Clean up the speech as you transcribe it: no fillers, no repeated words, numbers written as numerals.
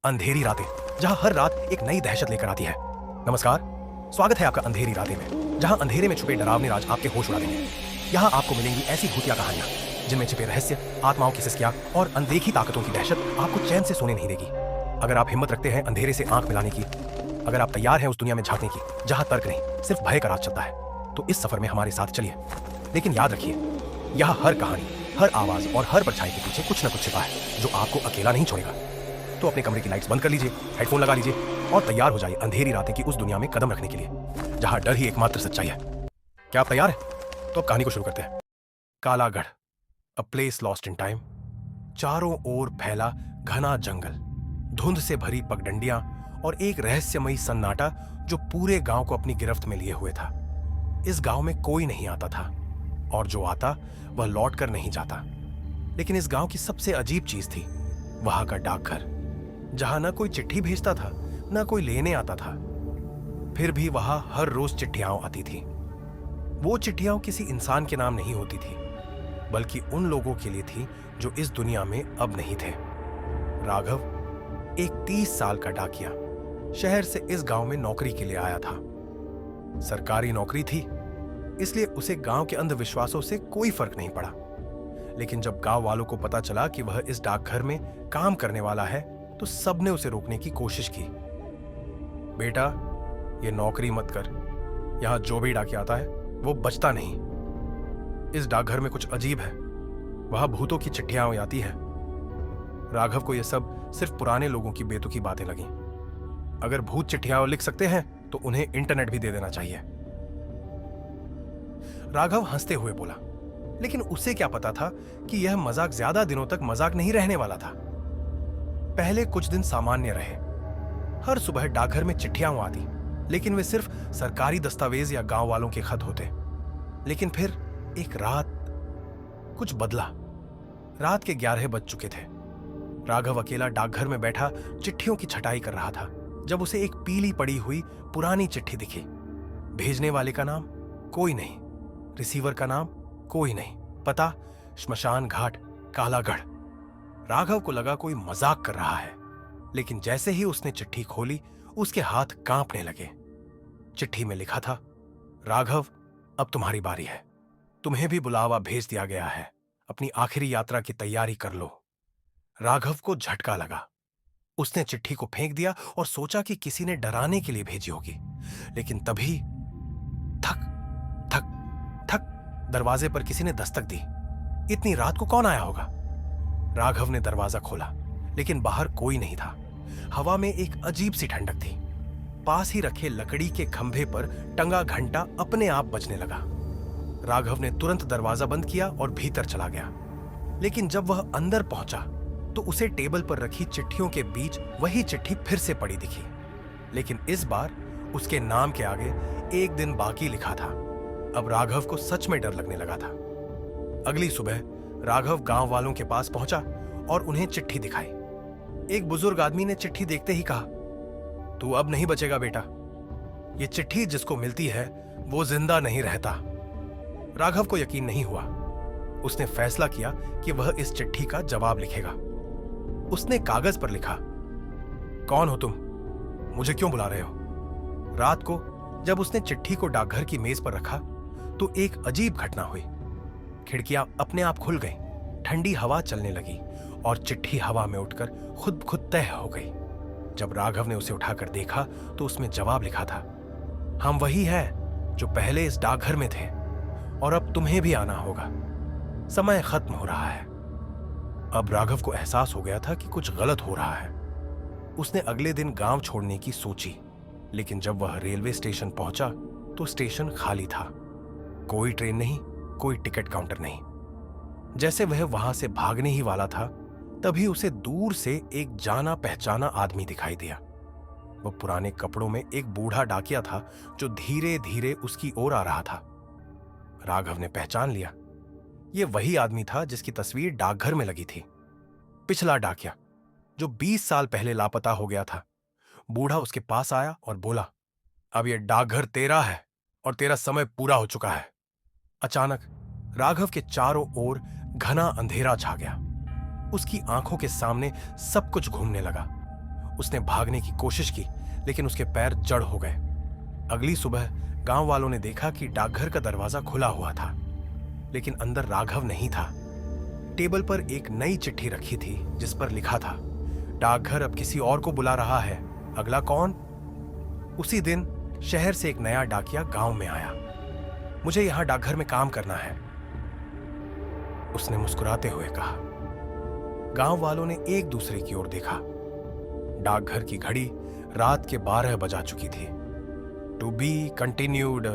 अंधेरी रातें, जहां हर रात एक नई दहशत लेकर आती है। नमस्कार, स्वागत है आपका अंधेरी रातें में, जहां अंधेरे में छुपे डरावने राज आपके होश उड़ा देंगे। यहां आपको मिलेंगी ऐसी भूतिया कहानियां जिनमें छिपे रहस्य, आत्माओं की सिसकियां और अनदेखी ताकतों की दहशत आपको चैन से सोने नहीं देगी। अगर आप हिम्मत रखते हैं अंधेरे से आंख मिलाने की, अगर आप तैयार हैं उस दुनिया में झांकने की जहां तर्क नहीं सिर्फ भय का राज चलता है, तो इस सफर में हमारे साथ चलिए। लेकिन याद रखिए, यह हर कहानी, हर आवाज और हर परछाई के पीछे कुछ न कुछ छिपा है जो आपको अकेला नहीं छोड़ेगा। तो अपने कमरे की लाइट्स बंद कर लीजिए, हेडफोन लगा लीजिए और तैयार हो जाइए अंधेरी रातें की उस दुनिया में कदम रखने के लिए, जहां डर ही एकमात्र सच्चाई है। क्या आप तैयार हैं? तो अब कहानी को शुरू करते हैं। Kalagarh, a place lost in time. चारों ओर फैला घना जंगल, धुंध से भरी पगडंडियां और एक रहस्यमयी सन्नाटा जो पूरे गांव को अपनी गिरफ्त में लिए हुए था। इस गांव में कोई नहीं आता था और जो आता वह लौट कर नहीं जाता। लेकिन इस गांव की सबसे अजीब चीज थी वहां का डाकघर, जहां ना कोई चिट्ठी भेजता था, ना कोई लेने आता था। फिर भी वहां हर रोज चिट्ठियां आती थी। वो चिट्ठियां किसी इंसान के नाम नहीं होती थी, बल्कि उन लोगों के लिए थी जो इस दुनिया में अब नहीं थे। राघव, एक 30 साल का डाकिया, शहर से इस गांव में नौकरी के लिए आया था। सरकारी नौकरी थी, इसलिए उसे गांव के अंधविश्वासों से कोई फर्क नहीं पड़ा। लेकिन जब गांव वालों को पता चला कि वह इस डाकघर में काम करने वाला है, तो सबने उसे रोकने की कोशिश की। बेटा, ये नौकरी मत कर। यहां जो भी डाकिया आता है वो बचता नहीं। इस डाकघर में कुछ अजीब है। वहां भूतों की चिट्ठियां आती है। राघव को यह सब सिर्फ पुराने लोगों की बेतुकी बातें लगी। अगर भूत चिट्ठियां लिख सकते हैं तो उन्हें इंटरनेट भी दे देना चाहिए। राघव हंसते हुए बोला, लेकिन उसे क्या पता था कि यह मजाक ज्यादा दिनों तक मजाक नहीं रहने वाला था। पहले कुछ दिन सामान्य रहे। हर सुबह डाकघर में चिट्ठियां आती, लेकिन वे सिर्फ सरकारी दस्तावेज या गांव वालों के खत होते। लेकिन फिर एक रात कुछ बदला। रात के 11 बज चुके थे। राघव अकेला डाकघर में बैठा चिट्ठियों की छटाई कर रहा था, जब उसे एक पीली पड़ी हुई पुरानी चिट्ठी दिखी। भेजने वाले का नाम कोई नहीं, रिसीवर का नाम कोई नहीं, पता श्मशान घाट, कालागढ़। राघव को लगा कोई मजाक कर रहा है, लेकिन जैसे ही उसने चिट्ठी खोली उसके हाथ कांपने लगे। चिट्ठी में लिखा था, राघव, अब तुम्हारी बारी है। तुम्हें भी बुलावा भेज दिया गया है। अपनी आखिरी यात्रा की तैयारी कर लो। राघव को झटका लगा। उसने चिट्ठी को फेंक दिया और सोचा कि किसी ने डराने के लिए भेजी होगी। लेकिन तभी थक थक थक दरवाजे पर किसी ने दस्तक दी। इतनी रात को कौन आया होगा? राघव ने दरवाजा खोला, लेकिन बाहर कोई नहीं था। हवा में एक अजीब सी ठंडक थी। पास ही रखे लकड़ी के खंभे पर टंगा घंटा अपने आप बजने लगा। राघव ने तुरंत दरवाजा बंद किया और भीतर चला गया। लेकिन जब वह अंदर पहुंचा तो उसे टेबल पर रखी चिट्ठियों के बीच वही चिट्ठी फिर से पड़ी दिखी। लेकिन इस बार उसके नाम के आगे एक दिन बाकी लिखा था। अब राघव को सच में डर लगने लगा था। अगली सुबह राघव गांव वालों के पास पहुंचा और उन्हें चिट्ठी दिखाई। एक बुजुर्ग आदमी ने चिट्ठी देखते ही कहा, तू अब नहीं बचेगा बेटा। ये चिट्ठी जिसको मिलती है वो जिंदा नहीं रहता। राघव को यकीन नहीं हुआ। उसने फैसला किया कि वह इस चिट्ठी का जवाब लिखेगा। उसने कागज पर लिखा, कौन हो तुम? मुझे क्यों बुला रहे हो? रात को जब उसने चिट्ठी को डाकघर की मेज पर रखा तो एक अजीब घटना हुई। खिड़कियां अपने आप खुल गईं, ठंडी हवा चलने लगी और चिट्ठी हवा में उठकर खुद तय हो गई। जब राघव ने उसे उठाकर देखा तो उसमें जवाब लिखा था, हम वही हैं जो पहले इस डाकघर में थे और अब तुम्हें भी आना होगा। समय खत्म हो रहा है। अब राघव को एहसास हो गया था कि कुछ गलत हो रहा है। उसने अगले दिन गांव छोड़ने की सोची, लेकिन जब वह रेलवे स्टेशन पहुंचा तो स्टेशन खाली था। कोई ट्रेन नहीं, कोई टिकट काउंटर नहीं। जैसे वह वहां से भागने ही वाला था, तभी उसे दूर से एक जाना पहचाना आदमी दिखाई दिया। वह पुराने कपड़ों में एक बूढ़ा डाकिया था जो धीरे धीरे उसकी ओर आ रहा था। राघव ने पहचान लिया। यह वही आदमी था जिसकी तस्वीर डाकघर में लगी थी। पिछला डाकिया जो 20 साल पहले लापता हो गया था। बूढ़ा उसके पास आया और बोला, अब यह डाकघर तेरा है और तेरा समय पूरा हो चुका है। अचानक राघव के चारों ओर घना अंधेरा छा गया। उसकी आंखों के सामने सब कुछ घूमने लगा। उसने भागने की कोशिश की, लेकिन उसके पैर जड़ हो गए। अगली सुबह गांव वालों ने देखा कि डाकघर का दरवाजा खुला हुआ था, लेकिन अंदर राघव नहीं था। टेबल पर एक नई चिट्ठी रखी थी जिस पर लिखा था, डाकघर अब किसी और को बुला रहा है, अगला कौन? उसी दिन शहर से एक नया डाकिया गांव में आया। मुझे यहां डाकघर में काम करना है, उसने मुस्कुराते हुए कहा। गांव वालों ने एक दूसरे की ओर देखा। डाकघर की घड़ी रात के 12 बजा चुकी थी। To be continued.